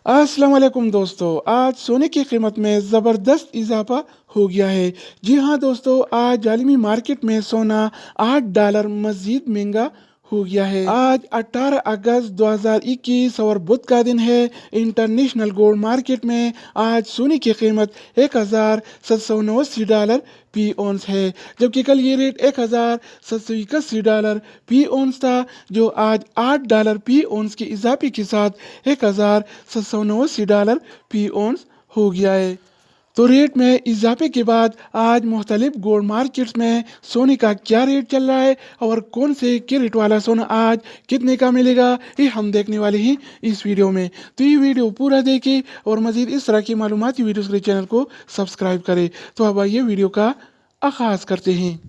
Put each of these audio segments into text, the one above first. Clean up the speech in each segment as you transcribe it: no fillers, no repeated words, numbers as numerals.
अस्सलाम वालेकुम दोस्तों, आज सोने की कीमत में ज़बरदस्त इजाफा हो गया है। जी हाँ दोस्तों, आज आलमी मार्केट में सोना $8 मज़ीद महंगा हो गया है। आज 18 अगस्त 2021 और बुध का दिन है। इंटरनेशनल गोल्ड मार्केट में आज सोने की कीमत $1789 पी ऑन्स है, जबकि कल ये रेट $1781 पी ऑन्स था, जो आज $8 पी ऑन्स के इजाफे के साथ $1789 पी ऑन्स हो गया है। तो रेट में इजाफे के बाद आज मुख्तलिफ गोल्ड मार्केट्स में सोने का क्या रेट चल रहा है और कौन से कैरेट वाला सोना आज कितने का मिलेगा, ये हम देखने वाले हैं इस वीडियो में। तो ये वीडियो पूरा देखें और मज़ीद इस तरह की मालूमाती वीडियोस के लिए चैनल को सब्सक्राइब करें। तो अब आइए वीडियो का आगाज़ करते हैं।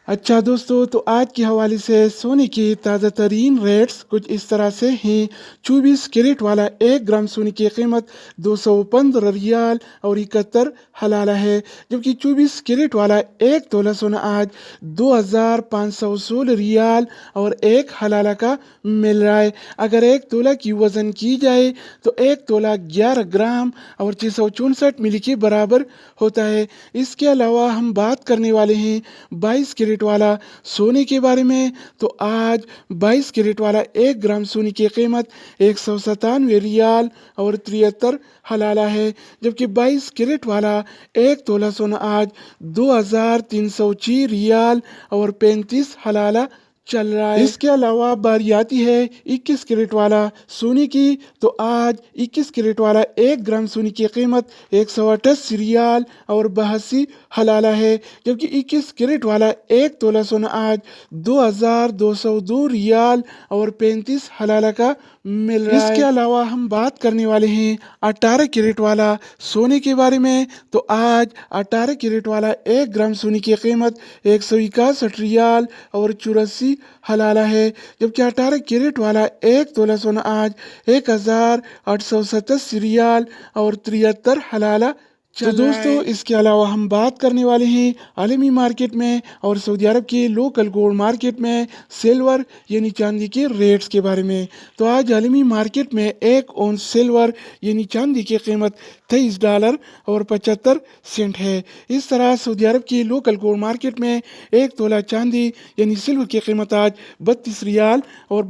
अच्छा दोस्तों, तो आज के हवाले से सोने की ताज़ा तरीन रेट्स कुछ इस तरह से हैं। 24 कैरेट वाला 1 ग्राम सोने की कीमत 215 रियाल और 71 हलाला है, जबकि 24 कैरेट वाला 1 तोला सोना आज 2516 रियाल और 1 हलाला का मिल रहा है। अगर 1 तोला की वज़न की जाए तो 1 तोला 11 ग्राम और 664 मिली के बराबर होता है। इसके अलावा हम बात करने वाले हैं 22 कैरेट वाला सोने के बारे में। तो आज 22 कैरेट वाला 1 ग्राम सोने की कीमत 197 रियाल और 73 हलाला है, जबकि 22 कैरेट वाला 1 तोला सोना आज 2306 रियाल और 35 हलाला चल रहा है। इसके अलावा बारी आती है 21 कैरेट वाला सोने की। तो आज 21 कैरेट वाला 1 ग्राम सोने की कीमत 128 रियाल और 82 हलाला है, जबकि 21 कैरेट वाला 1 तोला सोना आज 2202 रियाल और 35 हलाला का मिल रहा है। इसके अलावा हम बात करने वाले हैं 18 कैरेट वाला सोने के बारे में। तो आज 18 कैरेट वाला 1 ग्राम सोने की कीमत 161 रियाल और 84 हलाला है, जबकि 18 कैरेट वाला 1 तोला सोना आज 1887 रियाल और 73 हलाला। तो दोस्तों, इसके अलावा हम बात करने वाले हैं आलमी मार्केट में और सऊदी अरब के लोकल गोल्ड मार्केट में सिल्वर यानी चांदी के रेट्स के बारे में। तो आज आलमी मार्केट में 1 औंस सिल्वर यानी चांदी की कीमत $23 और 75 सेंट है। इस तरह सऊदी अरब की लोकल गोल्ड मार्केट में 1 तोला चांदी यानी सिल्वर की कीमत आज 32 रियाल और